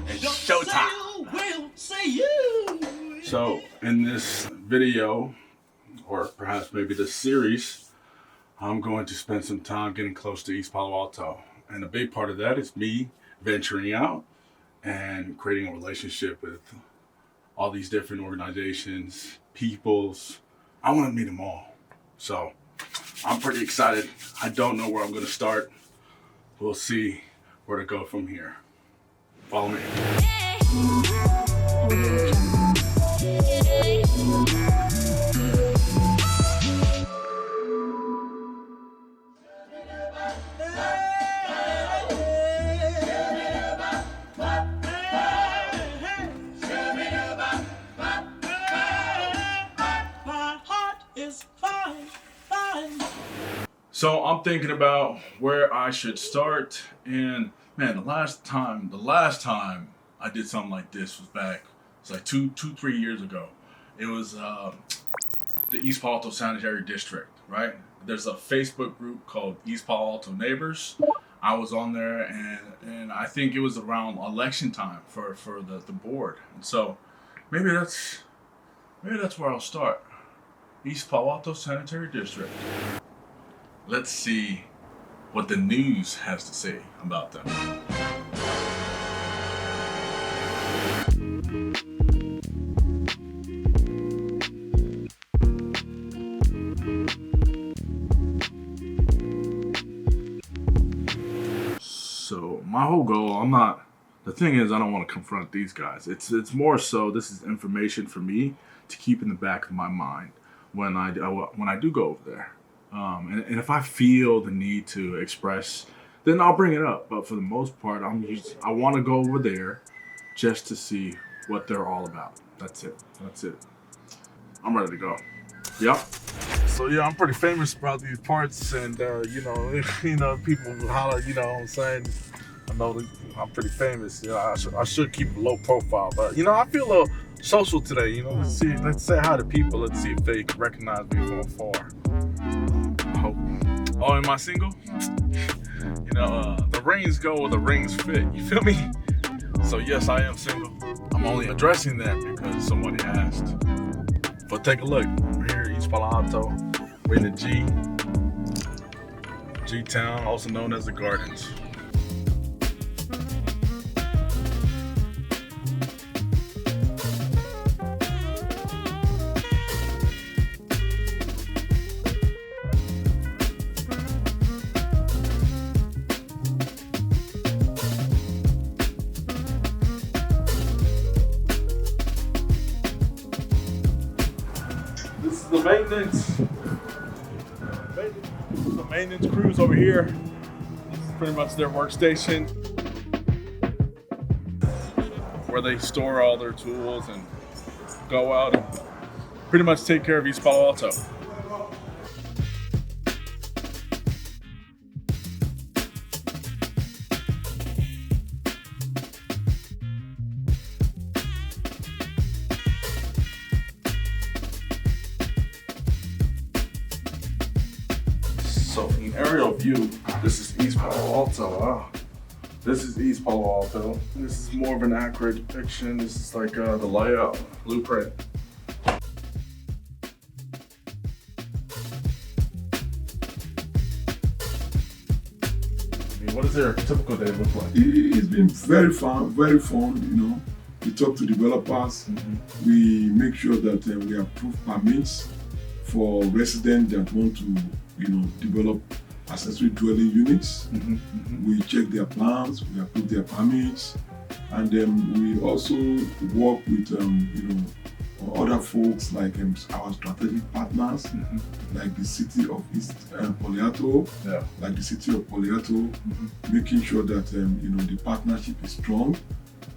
It's showtime. So in this video, or perhaps maybe this series, I'm going to spend some time getting close to East Palo Alto. And a big part of that is me venturing out and creating a relationship with all these different organizations, peoples. I want to meet them all. So I'm pretty excited. I don't know where I'm going to start. We'll see where to go from here. Follow me. So I'm thinking about where I should start, and man, the last time I did something like this was back, it's like 3 years ago. It was the East Palo Alto Sanitary District, right? There's a Facebook group called East Palo Alto Neighbors. I was on there, and I think it was around election time for the board, and so maybe that's where I'll start. East Palo Alto Sanitary District. Let's see what the news has to say about them. So my whole goal, the thing is I don't want to confront these guys. It's more so this is information for me to keep in the back of my mind when I do go over there. And if I feel the need to express, then I'll bring it up. But for the most part, I want to go over there just to see what they're all about. That's it. I'm ready to go. Yep. So yeah, I'm pretty famous about these parts, and people holler. You know what I'm saying? I know that I'm pretty famous. You know, I should keep a low profile, but I feel a little social today. Let's say hi to people. Let's see if they can recognize me from afar. Oh, am I single? The rings go where the rings fit. You feel me? So yes, I am single. I'm only addressing that because somebody asked. But take a look. We're here in East Palo Alto. We're in the G-Town, also known as the Gardens. The maintenance crews over here. This is pretty much their workstation where they store all their tools and go out and pretty much take care of East Palo Alto. So from an aerial view, this is East Palo Alto. This is East Palo Alto. This is more of an accurate depiction. This is like the layout, blueprint. What does their typical day look like? It's been very fun, We talk to developers. Mm-hmm. We make sure that we approve permits for residents that want to develop accessory dwelling units. Mm-hmm. Mm-hmm. We check their plans, we approve their permits, and then we also work with other folks like our strategic partners, mm-hmm. like the city of East Palo Alto, making sure that the partnership is strong,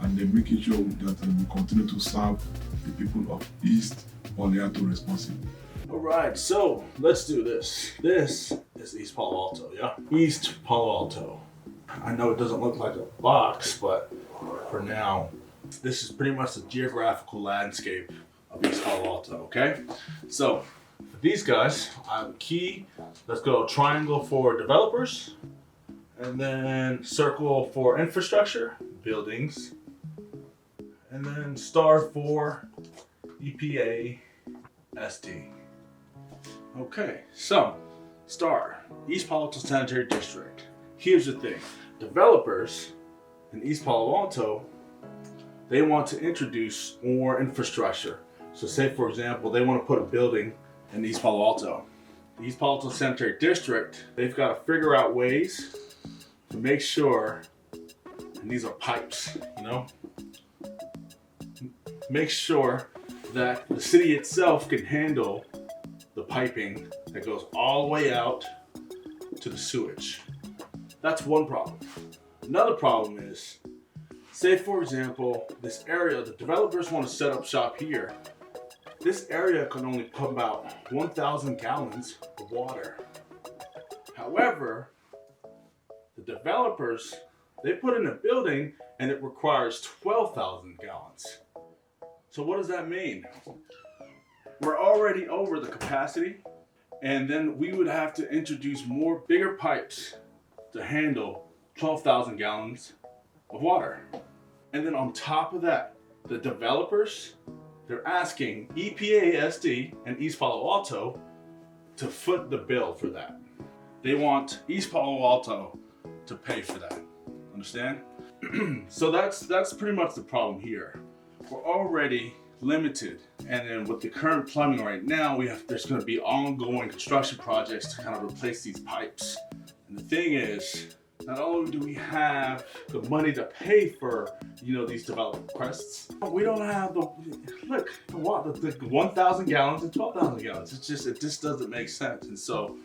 and then making sure that we continue to serve the people of East Palo Alto responsibly. All right, so let's do this. This is East Palo Alto, yeah? East Palo Alto. I know it doesn't look like a box, but for now, this is pretty much the geographical landscape of East Palo Alto, okay? So, for these guys, I'm key. Let's go triangle for developers, And then circle for infrastructure, buildings. And then star for EPASD. Okay, so star, East Palo Alto Sanitary District. Here's the thing, developers in East Palo Alto, they want to introduce more infrastructure. So say for example, they want to put a building in East Palo Alto. The East Palo Alto Sanitary District, they've got to figure out ways to make sure, and these are pipes, make sure that the city itself can handle the piping that goes all the way out to the sewage. That's one problem. Another problem is, say for example, this area, the developers want to set up shop here. This area can only pump out 1,000 gallons of water. However, the developers, they put in a building and it requires 12,000 gallons. So what does that mean? We're already over the capacity, and then we would have to introduce more bigger pipes to handle 12,000 gallons of water. And then on top of that, the developers, they're asking EPASD and East Palo Alto to foot the bill for that. They want East Palo Alto to pay for that. Understand? So that's pretty much the problem here. We're already limited, and then with the current plumbing right now, there's going to be ongoing construction projects to kind of replace these pipes. And the thing is, not only do we have the money to pay for these development requests, we don't have the 1,000 gallons and 12,000 gallons. It just doesn't make sense. And so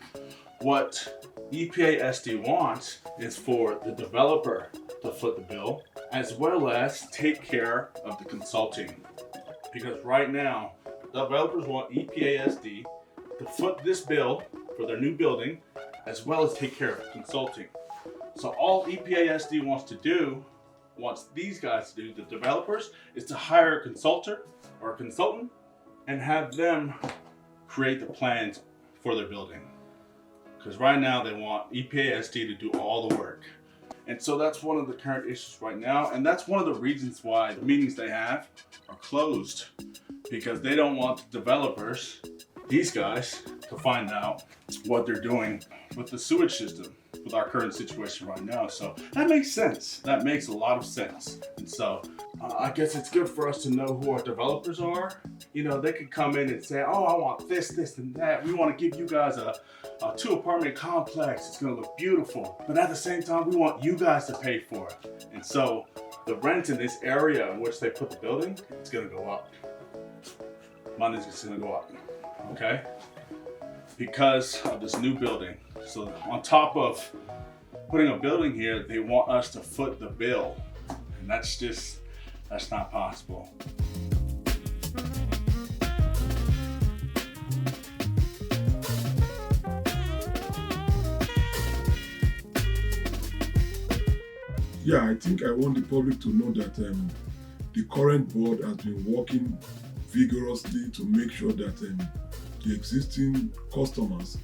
what EPASD wants is for the developer to foot the bill, as well as take care of the consulting. Because right now, developers want EPASD to foot this bill for their new building, as well as take care of consulting. So all EPASD wants these guys to do, the developers, is to hire a consultant and have them create the plans for their building. Because right now they want EPASD to do all the work. And so that's one of the current issues right now. And that's one of the reasons why the meetings they have are closed. Because they don't want the developers, these guys, to find out what they're doing with the sewage system, with our current situation right now. So that makes sense. That makes a lot of sense. And so I guess it's good for us to know who our developers are. They could come in and say, oh, I want this, and that. We want to give you guys a 2-apartment complex. It's going to look beautiful. But at the same time, we want you guys to pay for it. And so the rent in this area in which they put the building, it's going to go up. Money's just going to go up. Okay? Because of this new building. So on top of putting a building here, they want us to foot the bill. And that's not possible. Yeah, I think I want the public to know that the current board has been working vigorously to make sure that the existing customers,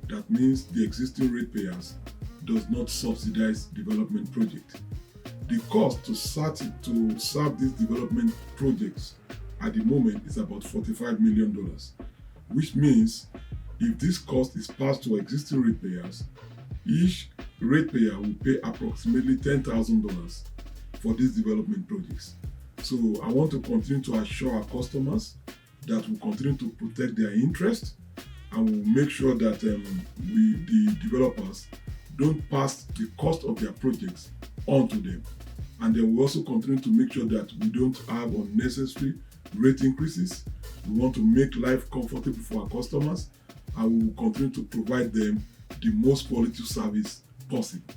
that means the existing ratepayers, does not subsidize development project. The cost to serve these development projects at the moment is about $45 million, which means if this cost is passed to existing ratepayers, each ratepayer will pay approximately $10,000 for these development projects. So I want to continue to assure our customers that we continue to protect their interests, and we'll make sure that the developers don't pass the cost of their projects on to them. And then we also continue to make sure that we don't have unnecessary rate increases. We want to make life comfortable for our customers, and we will continue to provide them the most quality service possible.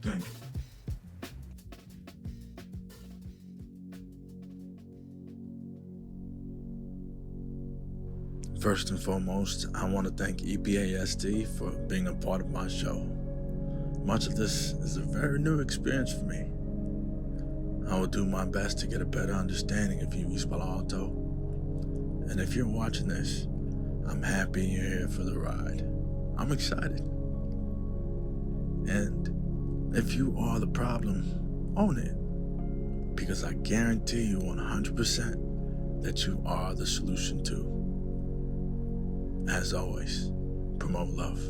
Thank you. First and foremost, I want to thank EPASD for being a part of my show. Much of this is a very new experience for me. I will do my best to get a better understanding of you, East Palo Alto. And if you're watching this, I'm happy you're here for the ride. I'm excited. And If you are the problem, own it. Because I guarantee you 100% that you are the solution too. As always, promote love.